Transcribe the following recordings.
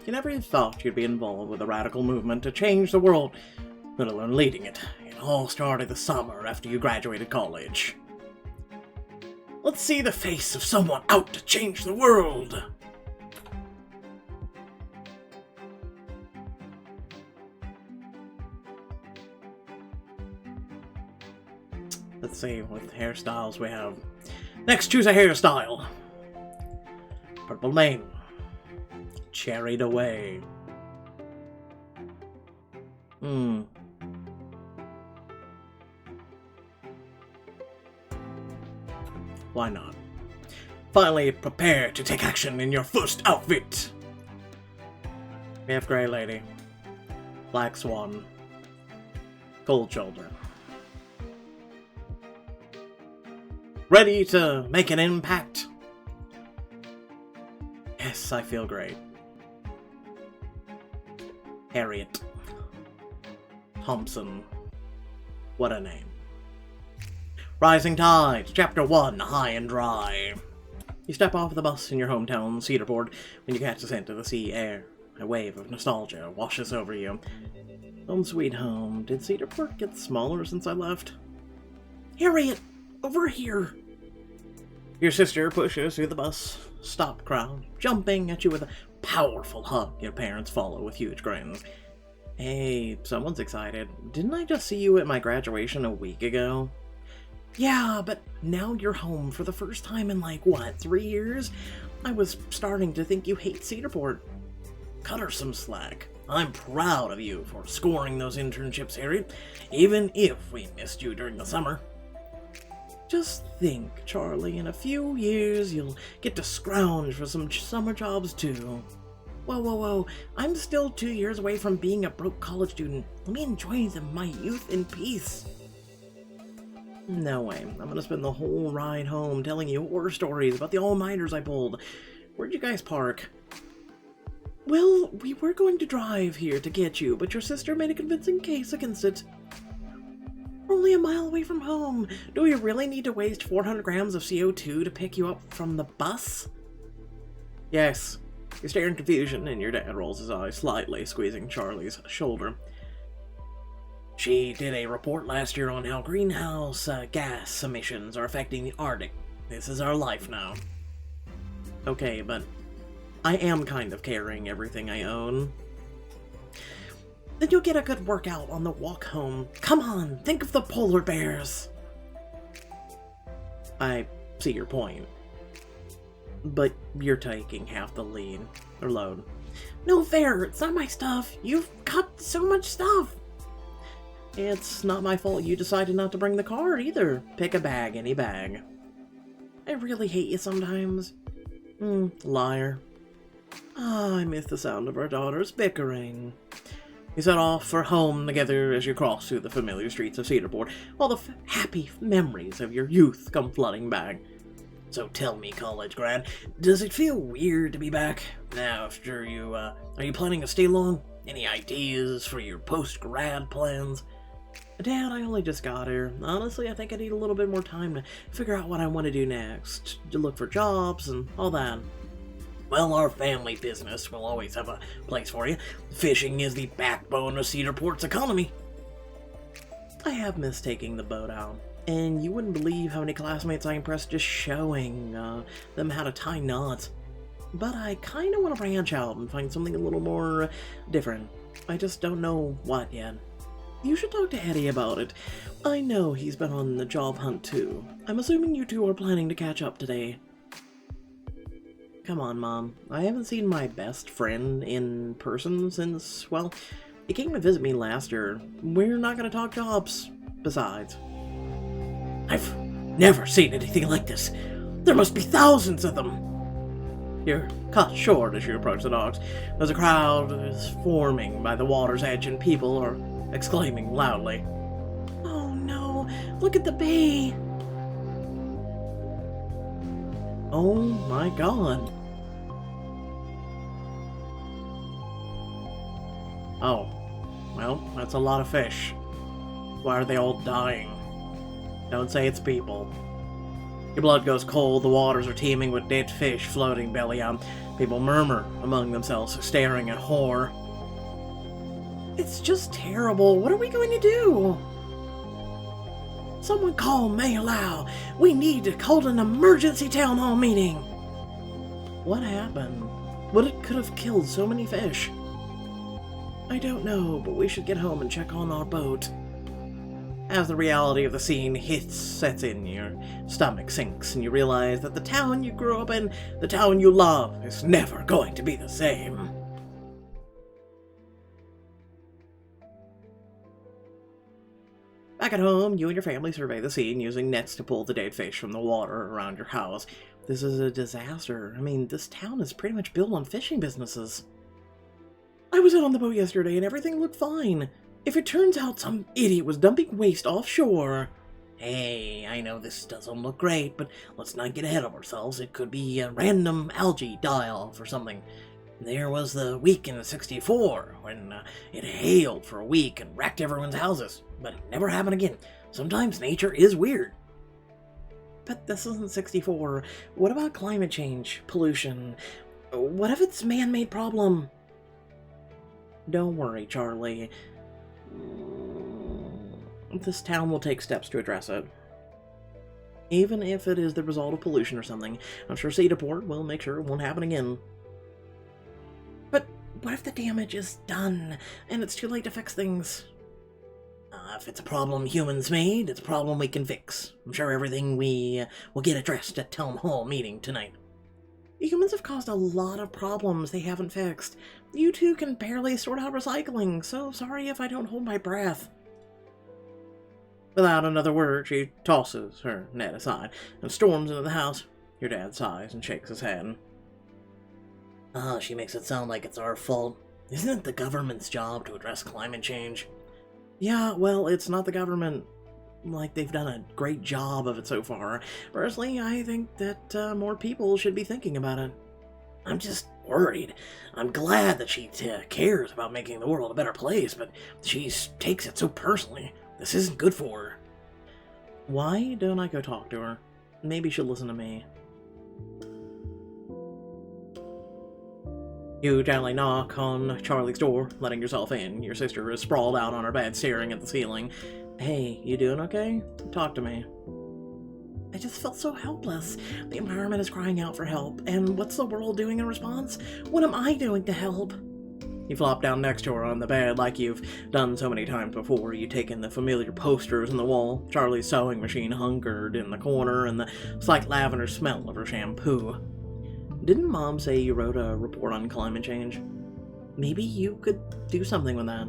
You never thought you'd be involved with a radical movement to change the world, let alone leading it. It all started the summer after you graduated college. Let's see the face of someone out to change the world! Let's see what hairstyles we have. Next, choose a hairstyle. Purple mane. Cherried away. Why not? Finally, prepare to take action in your first outfit. We have Grey Lady. Black Swan. Cold Shoulder. Ready to make an impact? Yes, I feel great. Harriet. Thompson. What a name. Rising Tide, Chapter 1, High and Dry. You step off the bus in your hometown, Cedarport, when you catch the scent of the sea air. A wave of nostalgia washes over you. Home sweet home. Did Cedarport get smaller since I left? Harriet! Over here! Your sister pushes through the bus stop crowd, jumping at you with a powerful hug. Your parents follow with huge grins. Hey, someone's excited. Didn't I just see you at my graduation a week ago? Yeah, but now you're home for the first time in like, what, 3 years? I was starting to think you hate Cedarport. Cut her some slack. I'm proud of you for scoring those internships, Harriet, even if we missed you during the summer. Just think, Charlie, in a few years you'll get to scrounge for some summer jobs too. Whoa, I'm still 2 years away from being a broke college student. Let me enjoy my youth in peace. No way, I'm gonna spend the whole ride home telling you horror stories about the all-nighters I pulled. Where'd you guys park? Well, we were going to drive here to get you, but your sister made a convincing case against it. We're only a mile away from home. Do we really need to waste 400 grams of CO2 to pick you up from the bus? Yes. You stare in confusion, and your dad rolls his eyes slightly, squeezing Charlie's shoulder. She did a report last year on how greenhouse gas emissions are affecting the Arctic. This is our life now. Okay, but I am kind of carrying everything I own. Then you'll get a good workout on the walk home. Come on, think of the polar bears. I see your point. But you're taking half the load. No fair, it's not my stuff. You've got so much stuff. It's not my fault you decided not to bring the car either. Pick a bag, any bag. I really hate you sometimes. Liar. I miss the sound of our daughters bickering. You set off for home together as you cross through the familiar streets of Cedarport. All the happy memories of your youth come flooding back. So tell me, college grad, does it feel weird to be back? Now, after you, are you planning to stay long? Any ideas for your post-grad plans? Dad, I only just got here. Honestly, I think I need a little bit more time to figure out what I want to do next. To look for jobs and all that. Well, our family business will always have a place for you. Fishing is the backbone of Cedarport's economy. I have missed taking the boat out. And you wouldn't believe how many classmates I impressed just showing them how to tie knots. But I kind of want to branch out and find something a little more different. I just don't know what yet. You should talk to Eddie about it. I know he's been on the job hunt too. I'm assuming you two are planning to catch up today. Come on, Mom. I haven't seen my best friend in person since, well, he came to visit me last year. We're not going to talk jobs. Besides, I've never seen anything like this. There must be thousands of them. You're cut short as you approach the docks. There's a crowd is forming by the water's edge and people are exclaiming loudly. Oh no, look at the bay! Oh my god. Oh, well, that's a lot of fish. Why are they all dying? Don't say it's people. Your blood goes cold, the waters are teeming with dead fish floating belly up. People murmur among themselves, staring at horror. It's just terrible. What are we going to do? Someone call Mayor Lau. We need to hold an emergency town hall meeting. What happened? What could have killed so many fish? I don't know, but we should get home and check on our boat. As the reality of the scene sets in, your stomach sinks, and you realize that the town you grew up in, the town you love, is never going to be the same. Back at home, you and your family survey the scene using nets to pull the dead fish from the water around your house. This is a disaster. I mean, this town is pretty much built on fishing businesses. I was out on the boat yesterday and everything looked fine. If it turns out some idiot was dumping waste offshore... Hey, I know this doesn't look great, but let's not get ahead of ourselves. It could be a random algae die-off or something. There was the week in '64 when it hailed for a week and wrecked everyone's houses, but it never happened again. Sometimes nature is weird. But this isn't '64. What about climate change, pollution? What if it's a man-made problem? Don't worry, Charlie. This town will take steps to address it. Even if it is the result of pollution or something, I'm sure Cedarport will make sure it won't happen again. But what if the damage is done, and it's too late to fix things? If it's a problem humans made, it's a problem we can fix. I'm sure everything will get addressed at town hall meeting tonight. Humans have caused a lot of problems they haven't fixed. You two can barely sort out recycling, so sorry if I don't hold my breath. Without another word, she tosses her net aside and storms into the house. Your dad sighs and shakes his head. She makes it sound like it's our fault. Isn't it the government's job to address climate change? Yeah, well, it's not the government. Like, they've done a great job of it so far. Personally, I think that more people should be thinking about it. I'm just worried. I'm glad that she cares about making the world a better place, but she takes it so personally. This isn't good for her. Why don't I go talk to her? Maybe she'll listen to me. You gently knock on Charlie's door, letting yourself in. Your sister is sprawled out on her bed, staring at the ceiling. Hey, you doing okay? Talk to me. I just felt so helpless. The environment is crying out for help, and what's the world doing in response? What am I doing to help? You flop down next to her on the bed like you've done so many times before. You take in the familiar posters on the wall, Charlie's sewing machine hunkered in the corner, and the slight lavender smell of her shampoo. Didn't Mom say you wrote a report on climate change? Maybe you could do something with that.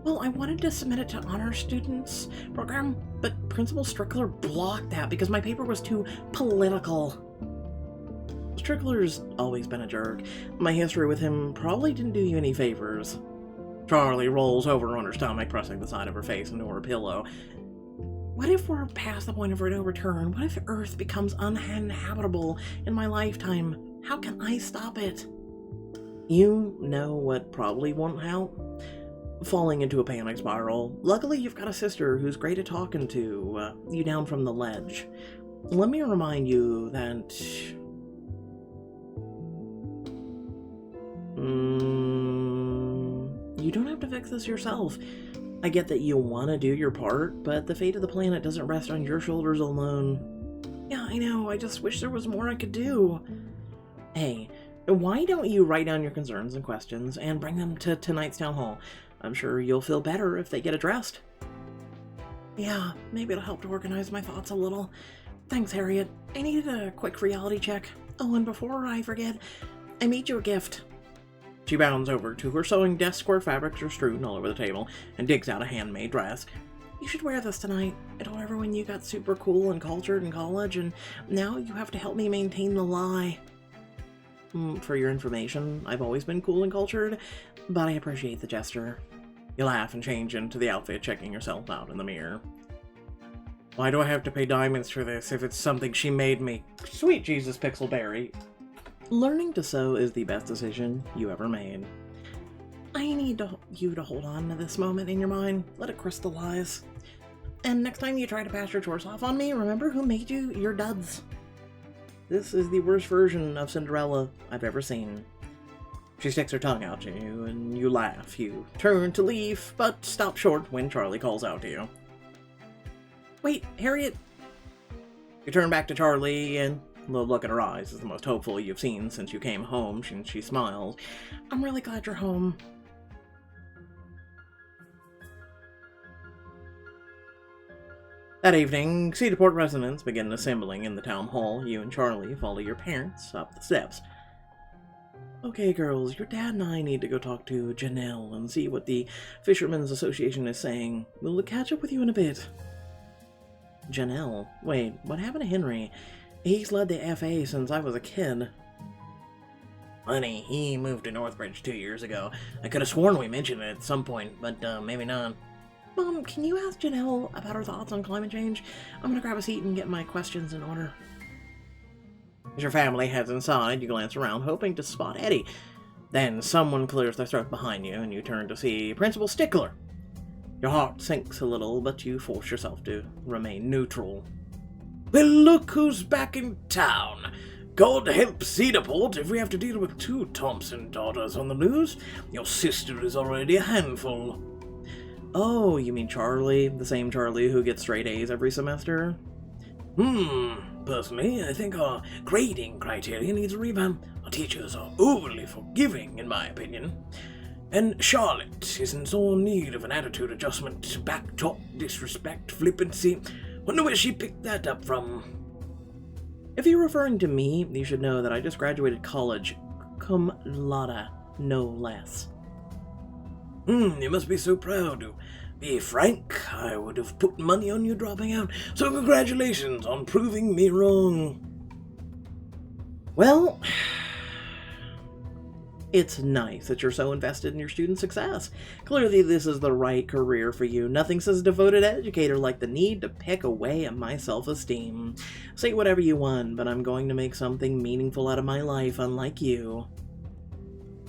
Well, I wanted to submit it to honor students program, but Principal Strickler blocked that because my paper was too political. Strickler's always been a jerk. My history with him probably didn't do you any favors. Charlie rolls over on her stomach, pressing the side of her face into her pillow. What if we're past the point of no return? What if Earth becomes uninhabitable in my lifetime? How can I stop it? You know what probably won't help? Falling into a panic spiral. Luckily, you've got a sister who's great at talking to you down from the ledge. Let me remind you that... you don't have to fix this yourself. I get that you want to do your part, but the fate of the planet doesn't rest on your shoulders alone. Yeah, I know, I just wish there was more I could do. Hey, why don't you write down your concerns and questions and bring them to tonight's town hall? I'm sure you'll feel better if they get addressed. Yeah, maybe it'll help to organize my thoughts a little. Thanks, Harriet. I needed a quick reality check. Oh, and before I forget, I made you a gift. She bounds over to her sewing desk where fabrics are strewn all over the table and digs out a handmade dress. You should wear this tonight. I told everyone you got super cool and cultured in college, and now you have to help me maintain the lie. For your information, I've always been cool and cultured, but I appreciate the gesture. You laugh and change into the outfit, checking yourself out in the mirror. Why do I have to pay diamonds for this if it's something she made me? Sweet Jesus, Pixelberry. Learning to sew is the best decision you ever made. I need you to hold on to this moment in your mind. Let it crystallize. And next time you try to pass your chores off on me, remember who made you your duds. This is the worst version of Cinderella I've ever seen. She sticks her tongue out to you, and you laugh. You turn to leave, but stop short when Charlie calls out to you. Wait, Harriet! You turn back to Charlie, and the look in her eyes is the most hopeful you've seen since you came home, and she smiles. I'm really glad you're home. That evening, Cedarport residents begin assembling in the town hall. You and Charlie follow your parents up the steps. Okay, girls, your dad and I need to go talk to Janelle and see what the Fishermen's Association is saying. We'll catch up with you in a bit. Janelle? Wait, what happened to Henry? He's led the FA since I was a kid. Honey, he moved to Northbridge 2 years ago. I could have sworn we mentioned it at some point, but maybe not. Mom, can you ask Janelle about her thoughts on climate change? I'm gonna grab a seat and get my questions in order. As your family heads inside, you glance around, hoping to spot Eddie. Then someone clears their throat behind you, and you turn to see Principal Stickler. Your heart sinks a little, but you force yourself to remain neutral. Well, look who's back in town. God help Cedarport if we have to deal with 2 Thompson daughters on the news. Your sister is already a handful. Oh, you mean Charlie? The same Charlie who gets straight A's every semester? Personally, I think our grading criteria needs a revamp. Our teachers are overly forgiving, in my opinion. And Charlotte is in sore need of an attitude adjustment. Backtalk, disrespect, flippancy. Wonder where she picked that up from. If you're referring to me, you should know that I just graduated college. Cum laude, no less. You must be so proud. To be frank, I would have put money on you dropping out, so congratulations on proving me wrong. Well, it's nice that you're so invested in your student success. Clearly this is the right career for you. Nothing says devoted educator like the need to pick away at my self-esteem. Say whatever you want, but I'm going to make something meaningful out of my life, unlike you.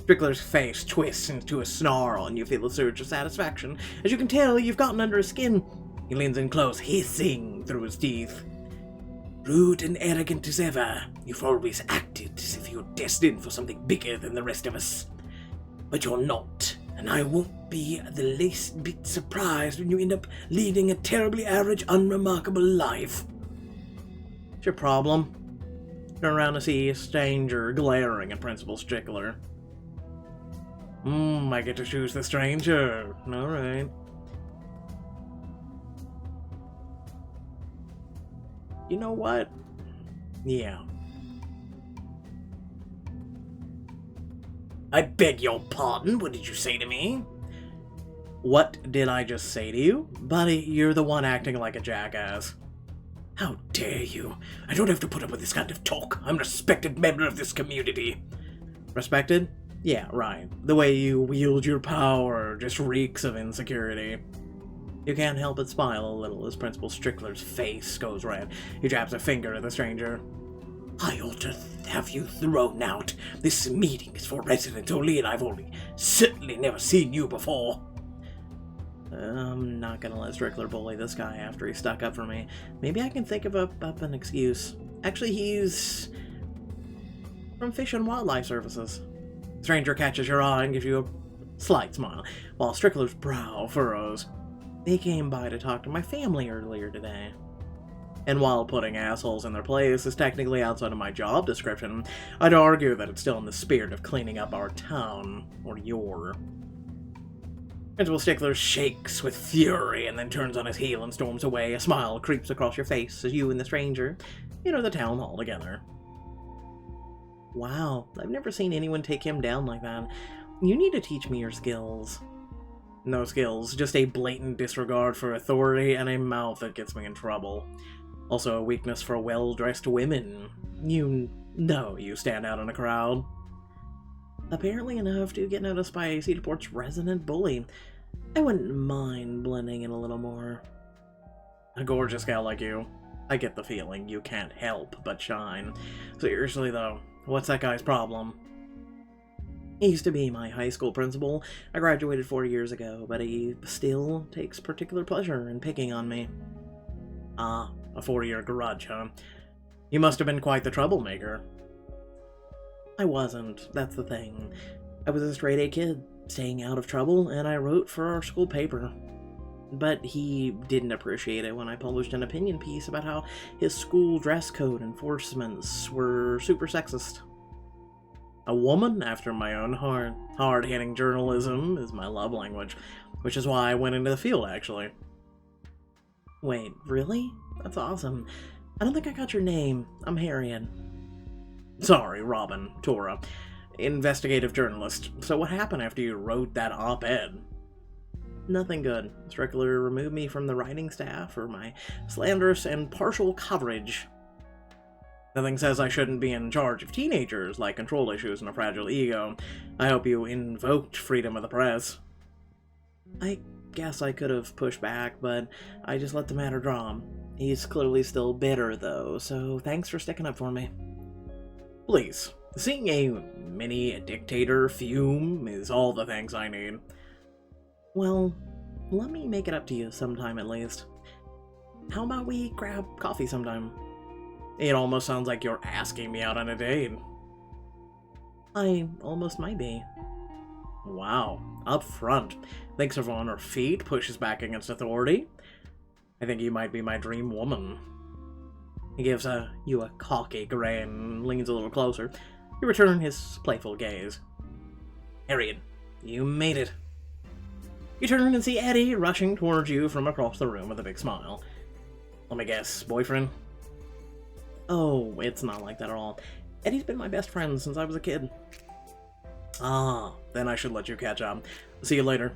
Strickler's face twists into a snarl, and you feel a surge of satisfaction. As you can tell, you've gotten under his skin. He leans in close, hissing through his teeth. Rude and arrogant as ever, you've always acted as if you're destined for something bigger than the rest of us. But you're not, and I won't be the least bit surprised when you end up leading a terribly average, unremarkable life. What's your problem? Turn around to see a stranger glaring at Principal Strickler. I get to choose the stranger. Alright. You know what? Yeah. I beg your pardon, what did you say to me? What did I just say to you? Buddy, you're the one acting like a jackass. How dare you? I don't have to put up with this kind of talk. I'm a respected member of this community. Respected? Yeah, right. The way you wield your power just reeks of insecurity. You can't help but smile a little as Principal Strickler's face goes red. He jabs a finger at the stranger. I ought to have you thrown out. This meeting is for residents only, and I've certainly never seen you before. I'm not gonna let Strickler bully this guy after he stuck up for me. Maybe I can think of up an excuse. Actually, he's from Fish and Wildlife Services. Stranger catches your eye and gives you a slight smile, while Strickler's brow furrows. He came by to talk to my family earlier today. And while putting assholes in their place is technically outside of my job description, I'd argue that it's still in the spirit of cleaning up our town, or your. Principal Stickler shakes with fury and then turns on his heel and storms away. A smile creeps across your face as you and the stranger enter the town hall together. Wow, I've never seen anyone take him down like that. You need to teach me your skills. No skills, just a blatant disregard for authority and a mouth that gets me in trouble. Also a weakness for well-dressed women. You know you stand out in a crowd. Apparently enough to get noticed by Cedarport's resident bully. I wouldn't mind blending in a little more. A gorgeous gal like you. I get the feeling you can't help but shine. Seriously though, what's that guy's problem? He used to be my high school principal. I graduated 4 years ago, but he still takes particular pleasure in picking on me. Ah, a 4-year grudge, huh? You must have been quite the troublemaker. I wasn't, that's the thing. I was a straight-A kid, staying out of trouble, and I wrote for our school paper. But he didn't appreciate it when I published an opinion piece about how his school dress code enforcements were super sexist. A woman after my own heart. Hard-hitting journalism is my love language, which is why I went into the field, actually. Wait, really? That's awesome. I don't think I got your name. I'm Harriet. Sorry, Robin, Tora. Investigative journalist. So what happened after you wrote that op-ed? Nothing good. Strickler removed me from the writing staff for my slanderous and partial coverage. Nothing says I shouldn't be in charge of teenagers, like control issues and a fragile ego. I hope you invoked freedom of the press. I guess I could have pushed back, but I just let the matter drop. He's clearly still bitter, though, so thanks for sticking up for me. Please, seeing a mini-dictator fume is all the thanks I need. Well, let me make it up to you sometime at least. How about we grab coffee sometime? It almost sounds like you're asking me out on a date. I almost might be. Wow, up front. Thinks of on her feet, pushes back against authority. I think you might be my dream woman. He gives you a cocky grin and leans a little closer. You return his playful gaze. Harriet, you made it. You turn and see Eddie rushing towards you from across the room with a big smile. Let me guess, boyfriend? Oh, it's not like that at all. Eddie's been my best friend since I was a kid. Ah, then I should let you catch up. See you later.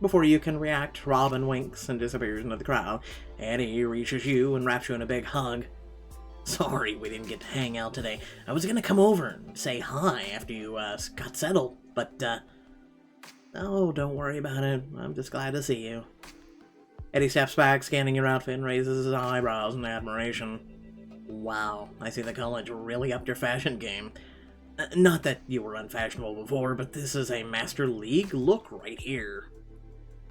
Before you can react, Robin winks and disappears into the crowd. Eddie reaches you and wraps you in a big hug. Sorry we didn't get to hang out today. I was gonna come over and say hi after you got settled, but oh, don't worry about it. I'm just glad to see you. Eddie steps back, scanning your outfit, and raises his eyebrows in admiration. Wow, I see the college really upped your fashion game. Not that you were unfashionable before, but this is a Master League look right here.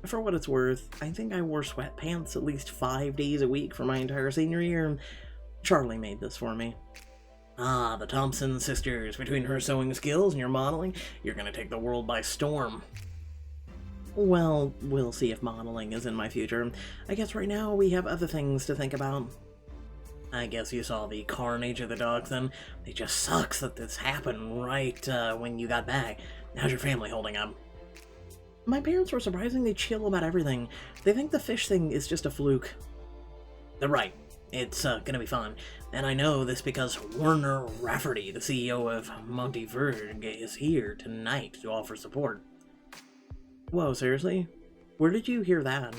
For what it's worth, I think I wore sweatpants at least 5 days a week for my entire senior year. Charlie made this for me. Ah, the Thompson sisters. Between her sewing skills and your modeling, you're gonna take the world by storm. Well, we'll see if modeling is in my future. I guess right now we have other things to think about. I guess you saw the carnage of the dogs then. It just sucks that this happened right when you got back. How's your family holding up? My parents were surprisingly chill about everything. They think the fish thing is just a fluke. They're right. It's gonna be fun. And I know this because Werner Rafferty, the CEO of Monteverge, is here tonight to offer support. Whoa, seriously? Where did you hear that?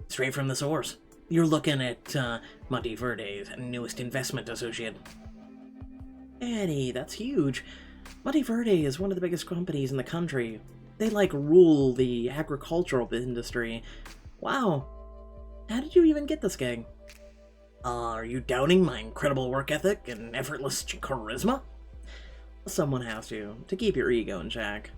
Straight from the source. You're looking at Monteverde's newest investment associate. Eddie, that's huge. Monteverde is one of the biggest companies in the country. They, rule the agricultural industry. Wow. How did you even get this gig? Are you doubting my incredible work ethic and effortless charisma? Someone has to keep your ego in check.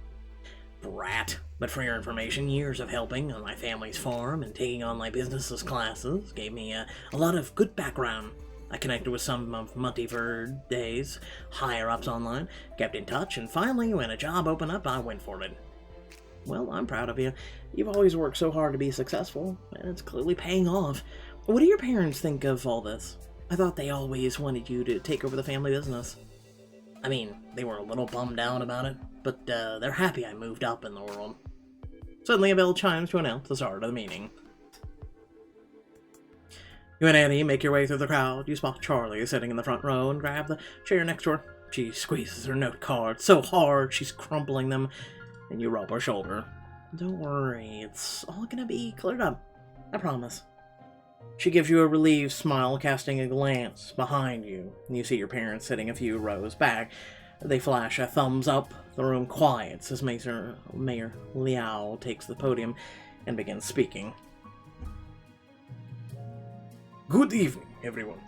Brat. But for your information, years of helping on my family's farm and taking on my business's classes gave me a lot of good background. I connected with some of Monteverde's higher-ups online, kept in touch, and finally, when a job opened up, I went for it. Well, I'm proud of you. You've always worked so hard to be successful, and it's clearly paying off. What do your parents think of all this? I thought they always wanted you to take over the family business. I mean, they were a little bummed out about it, but they're happy I moved up in the world. Suddenly a bell chimes to announce the start of the meeting. You and Annie make your way through the crowd. You spot Charlie sitting in the front row and grab the chair next to her. She squeezes her note card so hard she's crumpling them, and you rub her shoulder. Don't worry, it's all gonna be cleared up. I promise. She gives you a relieved smile, casting a glance behind you. You see your parents sitting a few rows back. They flash a thumbs up. The room quiets as Mayor Liao takes the podium and begins speaking. Good evening, everyone.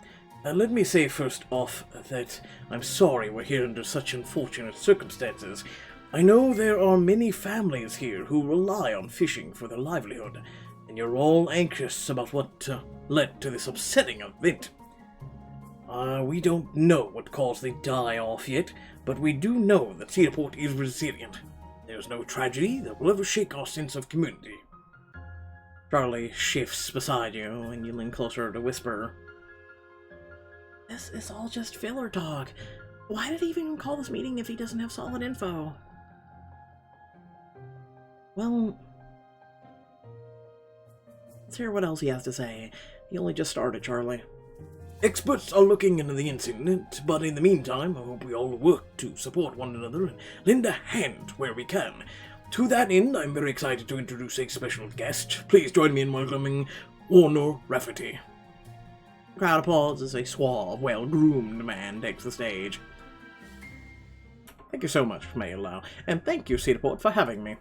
Let me say first off that I'm sorry we're here under such unfortunate circumstances. I know there are many families here who rely on fishing for their livelihood, and you're all anxious about what led to this upsetting event. We don't know what caused the die-off yet, but we do know that Cedarport is resilient. There's no tragedy that will ever shake our sense of community. Charlie shifts beside you, and you lean closer to whisper, "This is all just filler talk. Why did he even call this meeting if he doesn't have solid info?" Well, let's hear what else he has to say. He only just started, Charlie. Experts are looking into the incident, but in the meantime, I hope we all work to support one another and lend a hand where we can. To that end, I'm very excited to introduce a special guest. Please join me in welcoming Warner Rafferty. The crowd applauds as a suave, well-groomed man takes the stage. Thank you so much, Mayor Lau, and thank you, Cedarport, for having me.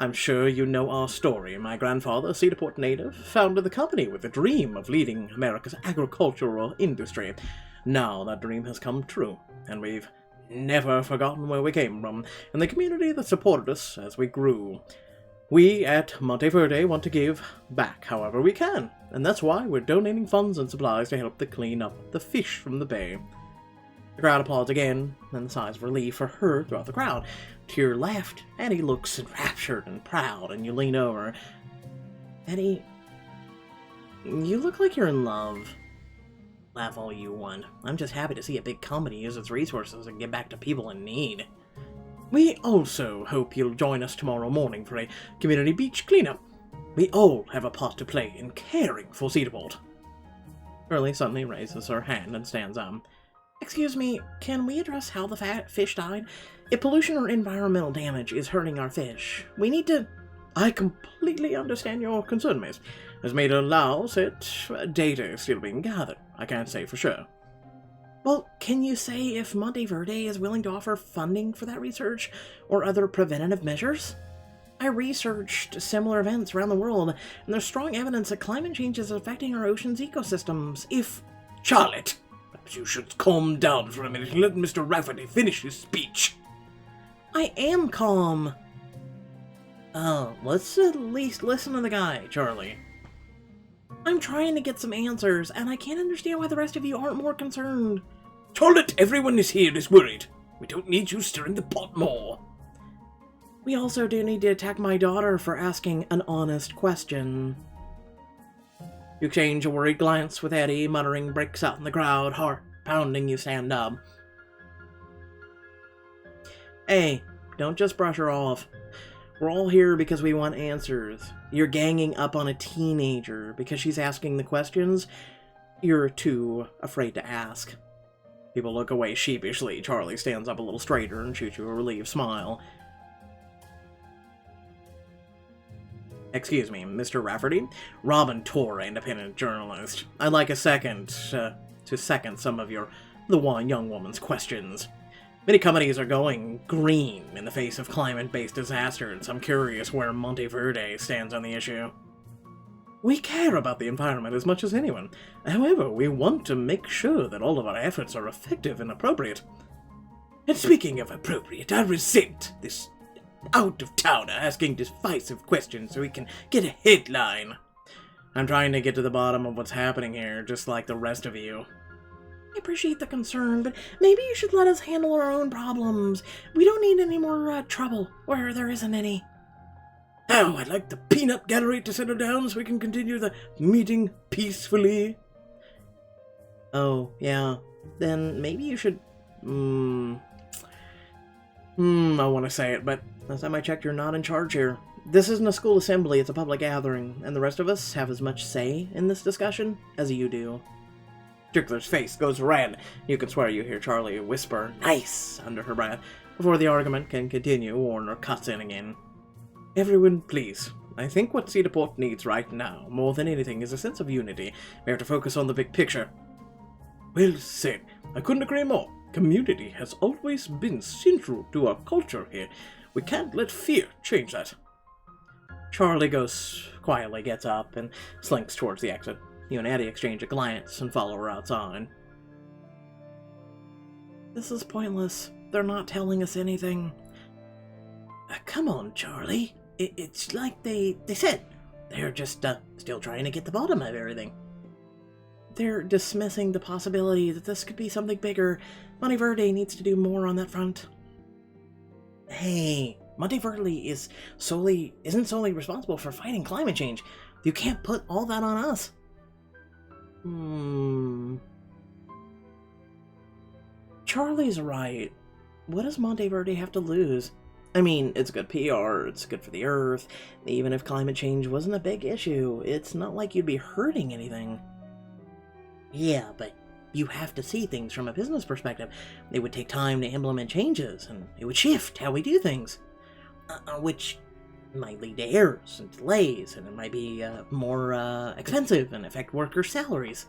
I'm sure you know our story. My grandfather, a Cedarport native, founded the company with the dream of leading America's agricultural industry. Now that dream has come true, and we've never forgotten where we came from, and the community that supported us as we grew. We at Monteverde want to give back however we can, and that's why we're donating funds and supplies to help to clean up the fish from the bay. The crowd applauds again, and sighs of relief are heard throughout the crowd. To your left, Eddie looks enraptured and proud, and you lean over. Eddie, you look like you're in love. Laugh all you want. I'm just happy to see a big company use its resources and give back to people in need. We also hope you'll join us tomorrow morning for a community beach cleanup. We all have a part to play in caring for Cedarport. Shirley suddenly raises her hand and stands up. Excuse me, can we address how the fish died? If pollution or environmental damage is hurting our fish, we need to... I completely understand your concern, miss. As Mayor Lau said, data is still being gathered. I can't say for sure. Well, can you say if Monteverde is willing to offer funding for that research or other preventative measures? I researched similar events around the world, and there's strong evidence that climate change is affecting our ocean's ecosystems. If... Charlotte! Perhaps you should calm down for a minute and let Mr. Rafferty finish his speech. I am calm. Oh, let's at least listen to the guy, Charlie. I'm trying to get some answers, and I can't understand why the rest of you aren't more concerned. Charlotte, everyone here is worried. We don't need you stirring the pot more. We also do need to attack my daughter for asking an honest question. You exchange a worried glance with Eddie, muttering breaks out in the crowd, heart pounding. You stand up. Hey, don't just brush her off. We're all here because we want answers. You're ganging up on a teenager because she's asking the questions you're too afraid to ask. People look away sheepishly. Charlie stands up a little straighter and shoots you a relieved smile. Excuse me, Mr. Rafferty? Robin Torre, independent journalist. I'd like a second to second some of the one young woman's questions. Many companies are going green in the face of climate-based disasters. I'm curious where Monteverde stands on the issue. We care about the environment as much as anyone. However, we want to make sure that all of our efforts are effective and appropriate. And speaking of appropriate, I resent this out-of-towner asking divisive questions so we can get a headline. I'm trying to get to the bottom of what's happening here, just like the rest of you. I appreciate the concern, but maybe you should let us handle our own problems. We don't need any more trouble where there isn't any. Now, I'd like the peanut gallery to settle down so we can continue the meeting peacefully. Oh, yeah. Then maybe you should... I want to say it, but last time I checked, you're not in charge here. This isn't a school assembly, it's a public gathering, and the rest of us have as much say in this discussion as you do. Strickler's face goes red. You can swear you hear Charlie whisper, "Nice," under her breath. Before the argument can continue, Warner cuts in again. Everyone, please. I think what Cedarport needs right now, more than anything, is a sense of unity. We have to focus on the big picture. Well said. I couldn't agree more. Community has always been central to our culture here. We can't let fear change that. Charlie quietly gets up and slinks towards the exit. You and Eddie exchange a glance and follow her outside. This is pointless. They're not telling us anything. Come on, Charlie. It's like they said. They're just still trying to get the bottom of everything. They're dismissing the possibility that this could be something bigger. Monteverde needs to do more on that front. Hey, Monteverde isn't solely responsible for fighting climate change. You can't put all that on us. Charlie's right. What does Monteverde have to lose? I mean, it's good PR, it's good for the Earth. Even if climate change wasn't a big issue, it's not like you'd be hurting anything. Yeah, but you have to see things from a business perspective. It would take time to implement changes, and it would shift how we do things. Which might lead to errors and delays, and it might be more expensive and affect workers' salaries.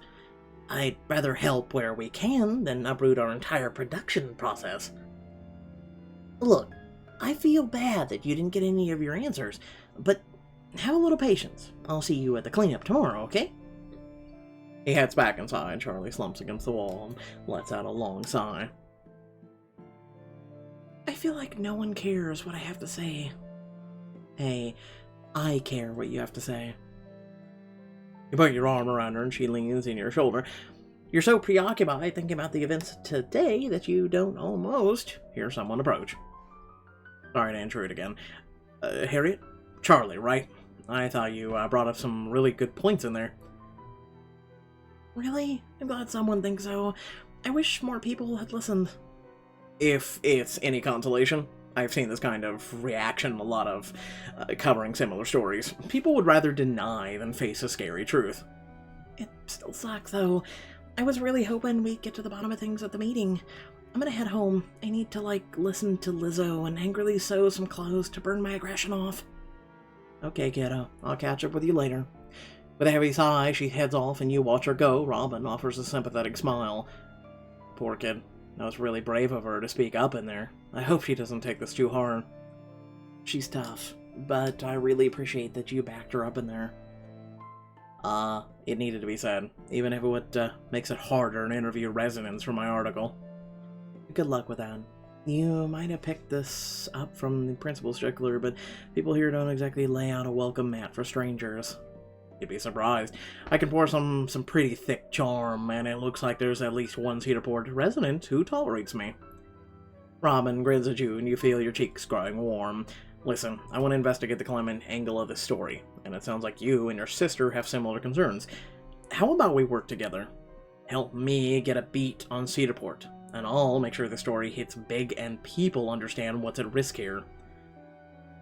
I'd rather help where we can than uproot our entire production process. Look, I feel bad that you didn't get any of your answers, but have a little patience. I'll see you at the cleanup tomorrow, okay? He heads back inside. Charlie slumps against the wall and lets out a long sigh. I feel like no one cares what I have to say. Hey, I care what you have to say. You put your arm around her and she leans in your shoulder. You're so preoccupied thinking about the events today that you don't almost hear someone approach. Sorry to intrude again. Harriet? Charlie, right? I thought you brought up some really good points in there. Really? I'm glad someone thinks so. I wish more people had listened. If it's any consolation, I've seen this kind of reaction a lot of covering similar stories. People would rather deny than face a scary truth. It still sucks, though. I was really hoping we'd get to the bottom of things at the meeting. I'm gonna head home. I need to, listen to Lizzo and angrily sew some clothes to burn my aggression off. Okay, kiddo. I'll catch up with you later. With a heavy sigh, she heads off and you watch her go. Robin offers a sympathetic smile. Poor kid. That was really brave of her to speak up in there. I hope she doesn't take this too hard. She's tough, but I really appreciate that you backed her up in there. It needed to be said, even if it makes it harder to interview residents for my article. Good luck with that. You might have picked this up from the principal stickler, but people here don't exactly lay out a welcome mat for strangers. You'd be surprised. I can pour some pretty thick charm, and it looks like there's at least one Cedarport resident who tolerates me. Robin grins at you, and you feel your cheeks growing warm. Listen, I want to investigate the climate angle of this story, and it sounds like you and your sister have similar concerns. How about we work together? Help me get a beat on Cedarport, and I'll make sure the story hits big and people understand what's at risk here.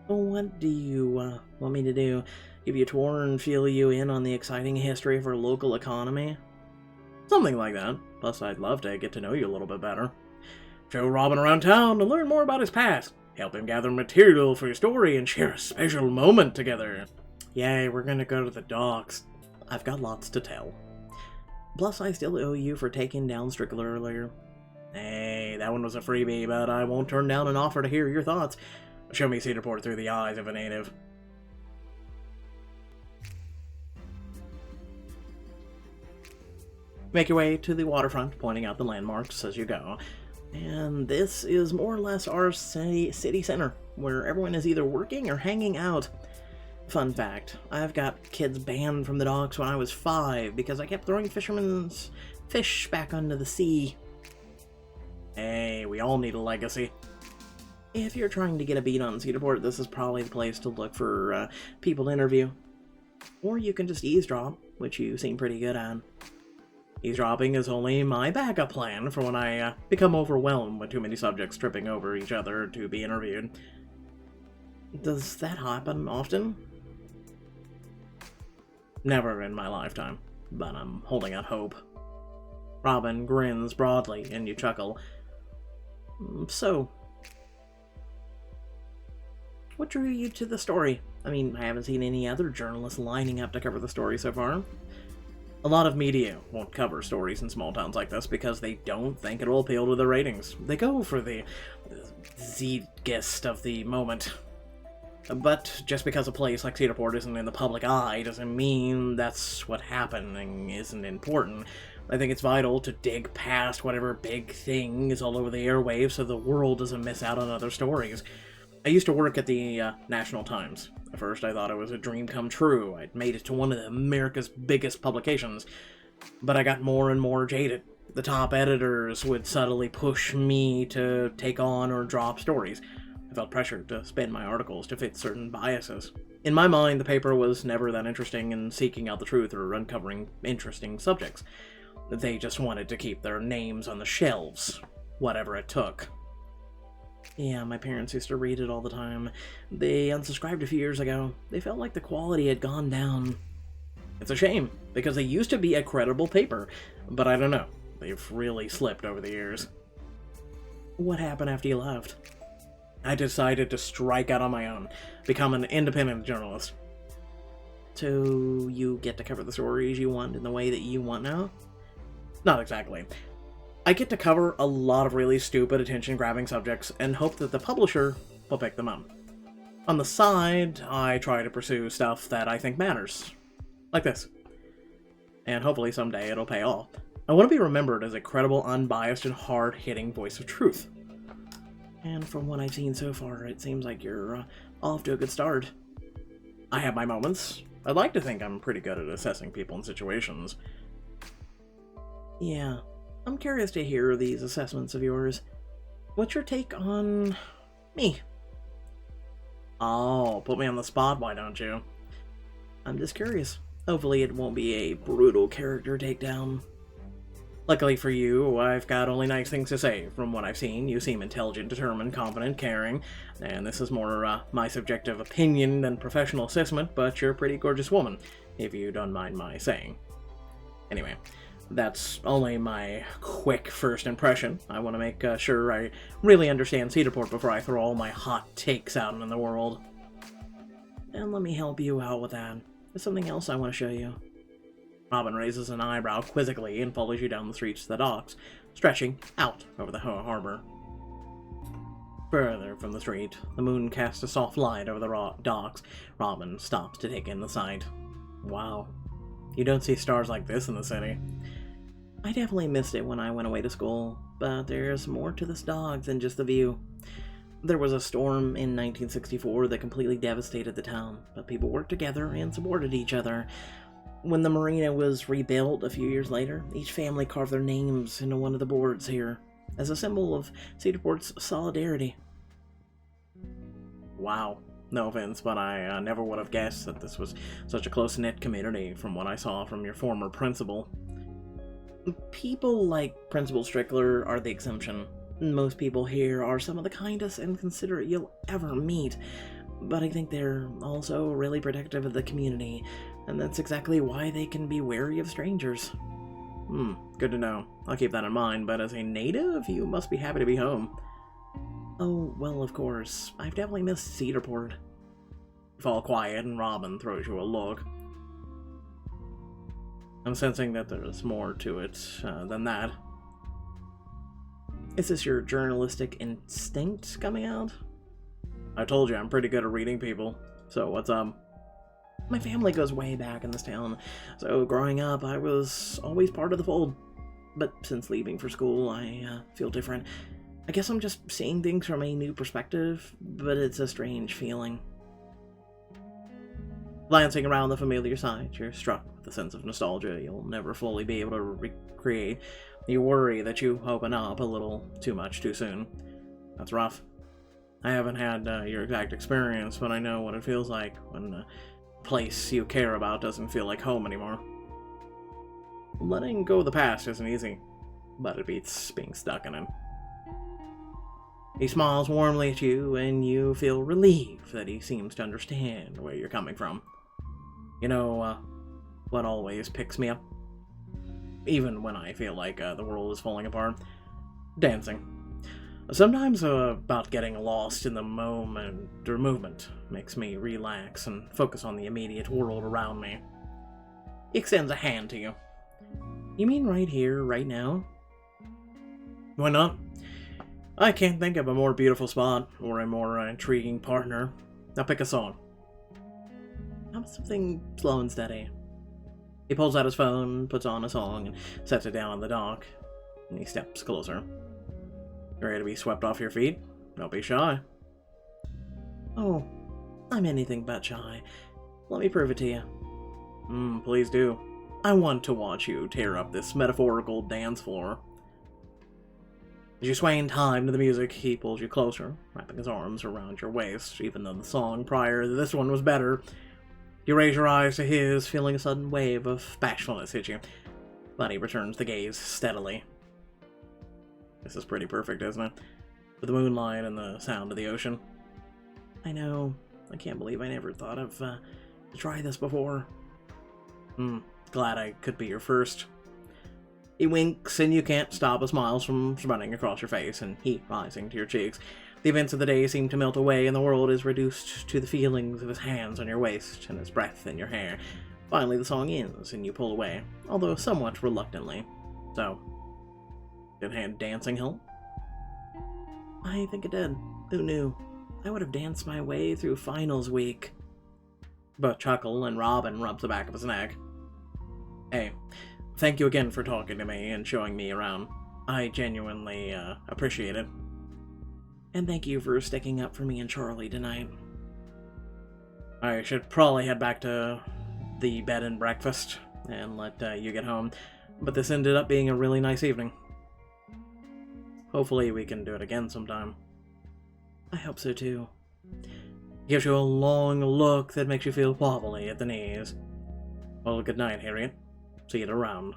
Well, what do you want me to do? Give you a tour and fill you in on the exciting history of our local economy? Something like that. Plus, I'd love to get to know you a little bit better. Show Robin around town to learn more about his past. Help him gather material for your story and share a special moment together. Yay, we're gonna go to the docks. I've got lots to tell. Plus, I still owe you for taking down Strickler earlier. Hey, that one was a freebie, but I won't turn down an offer to hear your thoughts. Show me Cedarport through the eyes of a native. Make your way to the waterfront, pointing out the landmarks as you go. And this is more or less our city center, where everyone is either working or hanging out. Fun fact, I've got kids banned from the docks when I was 5 because I kept throwing fishermen's fish back onto the sea. Hey, we all need a legacy. If you're trying to get a beat on Cedarport, this is probably the place to look for people to interview. Or you can just eavesdrop, which you seem pretty good at. Eavesdropping is only my backup plan for when I become overwhelmed with too many subjects tripping over each other to be interviewed. Does that happen often? Never in my lifetime, but I'm holding out hope. Robin grins broadly, and you chuckle. So, what drew you to the story? I mean, I haven't seen any other journalists lining up to cover the story so far. A lot of media won't cover stories in small towns like this because they don't think it'll appeal to the ratings. They go for the zeitgeist of the moment. But just because a place like Cedarport isn't in the public eye doesn't mean that's what happening isn't important. I think it's vital to dig past whatever big thing is all over the airwaves so the world doesn't miss out on other stories. I used to work at the National Times. At first, I thought it was a dream come true. I'd made it to one of America's biggest publications. But I got more and more jaded. The top editors would subtly push me to take on or drop stories. I felt pressured to spin my articles to fit certain biases. In my mind, the paper was never that interesting in seeking out the truth or uncovering interesting subjects. They just wanted to keep their names on the shelves, whatever it took. Yeah, my parents used to read it all the time. They unsubscribed a few years ago. They felt like the quality had gone down. It's a shame, because they used to be a credible paper, but I don't know. They've really slipped over the years. What happened after you left? I decided to strike out on my own, become an independent journalist. So you get to cover the stories you want in the way that you want now? Not exactly. I get to cover a lot of really stupid attention-grabbing subjects and hope that the publisher will pick them up. On the side, I try to pursue stuff that I think matters. Like this. And hopefully someday it'll pay off. I want to be remembered as a credible, unbiased, and hard-hitting voice of truth. And from what I've seen so far, it seems like you're off to a good start. I have my moments. I'd like to think I'm pretty good at assessing people and situations. Yeah, I'm curious to hear these assessments of yours. What's your take on me? Oh, put me on the spot, why don't you? I'm just curious. Hopefully it won't be a brutal character takedown. Luckily for you, I've got only nice things to say. From what I've seen, you seem intelligent, determined, confident, caring, and this is more my subjective opinion than professional assessment, but you're a pretty gorgeous woman, if you don't mind my saying. Anyway, that's only my quick first impression. I want to make sure I really understand Cedarport before I throw all my hot takes out in the world. And let me help you out with that. There's something else I want to show you. Robin raises an eyebrow quizzically and follows you down the streets to the docks, stretching out over the harbor. Further from the street, the moon casts a soft light over the docks. Robin stops to take in the sight. Wow, you don't see stars like this in the city. I definitely missed it when I went away to school, but there's more to this dock than just the view. There was a storm in 1964 that completely devastated the town, but people worked together and supported each other. When the marina was rebuilt a few years later, each family carved their names into one of the boards here, as a symbol of Cedarport's solidarity. Wow. No offense, but I never would have guessed that this was such a close-knit community from what I saw from your former principal. People like Principal Strickler are the exception. Most people here are some of the kindest and considerate you'll ever meet, but I think they're also really protective of the community, and that's exactly why they can be wary of strangers. Good to know. I'll keep that in mind, but as a native, you must be happy to be home. Oh, well, of course. I've definitely missed Cedarport. You fall quiet, and Robin throws you a look. I'm sensing that there's more to it than that. Is this your journalistic instinct coming out? I told you I'm pretty good at reading people, so what's up? My family goes way back in this town, so growing up I was always part of the fold. But since leaving for school, I feel different. I guess I'm just seeing things from a new perspective, but it's a strange feeling. Glancing around the familiar sight, you're struck with a sense of nostalgia you'll never fully be able to recreate. You worry that you open up a little too much too soon. That's rough. I haven't had your exact experience, but I know what it feels like when a place you care about doesn't feel like home anymore. Letting go of the past isn't easy, but it beats being stuck in it. He smiles warmly at you, and you feel relieved that he seems to understand where you're coming from. You know, what always picks me up? Even when I feel like the world is falling apart. Dancing. Sometimes about getting lost in the moment or movement makes me relax and focus on the immediate world around me. He extends a hand to you. You mean right here, right now? Why not? I can't think of a more beautiful spot or a more intriguing partner. Now pick a song. How about something slow and steady? He pulls out his phone, puts on a song, and sets it down on the dock. And he steps closer. You ready to be swept off your feet? Don't be shy. Oh, I'm anything but shy. Let me prove it to you. Please do. I want to watch you tear up this metaphorical dance floor. As you sway in time to the music, he pulls you closer, wrapping his arms around your waist, even though the song prior to this one was better. You raise your eyes to his, feeling a sudden wave of bashfulness hit you, but he returns the gaze steadily. This is pretty perfect, isn't it? With the moonlight and the sound of the ocean. I know. I can't believe I never thought of to try this before. Glad I could be your first. He winks, and you can't stop a smile from running across your face and heat rising to your cheeks. The events of the day seem to melt away, and the world is reduced to the feelings of his hands on your waist and his breath in your hair. Finally, the song ends, and you pull away, although somewhat reluctantly. So, did hand dancing help? I think it did. Who knew? I would have danced my way through finals week. Both chuckle, and Robin rubs the back of his neck. Hey, thank you again for talking to me and showing me around. I genuinely appreciate it. And thank you for sticking up for me and Charlie tonight. I should probably head back to the bed and breakfast and let you get home, but this ended up being a really nice evening. Hopefully we can do it again sometime. I hope so too. Gives you a long look that makes you feel wobbly at the knees. Well, good night, Harriet. See you around.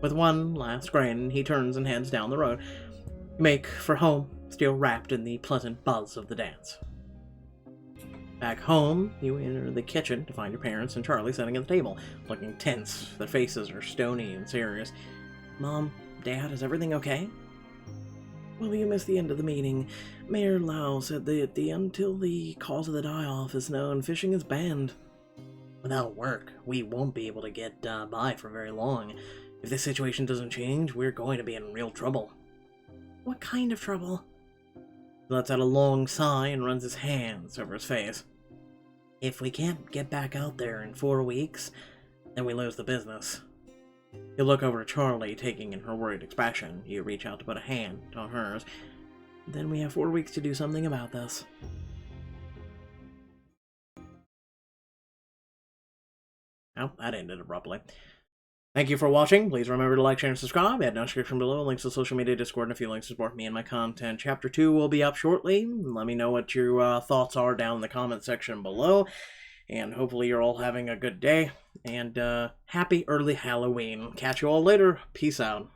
With one last grin, he turns and heads down the road. You make for home, still wrapped in the pleasant buzz of the dance. Back home, you enter the kitchen to find your parents and Charlie sitting at the table, looking tense. Their faces are stony and serious. Mom, Dad, is everything okay? Well, you missed the end of the meeting. Mayor Lau said that until the cause of the die-off is known, fishing is banned. Without work, we won't be able to get by for very long. If this situation doesn't change, we're going to be in real trouble. What kind of trouble? He lets out a long sigh and runs his hands over his face. If we can't get back out there in 4 weeks, then we lose the business. You look over at Charlie, taking in her worried expression. You reach out to put a hand on hers. Then we have 4 weeks to do something about this. Oh, that ended abruptly. Thank you for watching. Please remember to like, share, and subscribe. Add no description below. Links to social media, Discord, and a few links to support me and my content. Chapter 2 will be up shortly. Let me know what your thoughts are down in the comment section below. And hopefully you're all having a good day. And happy early Halloween. Catch you all later. Peace out.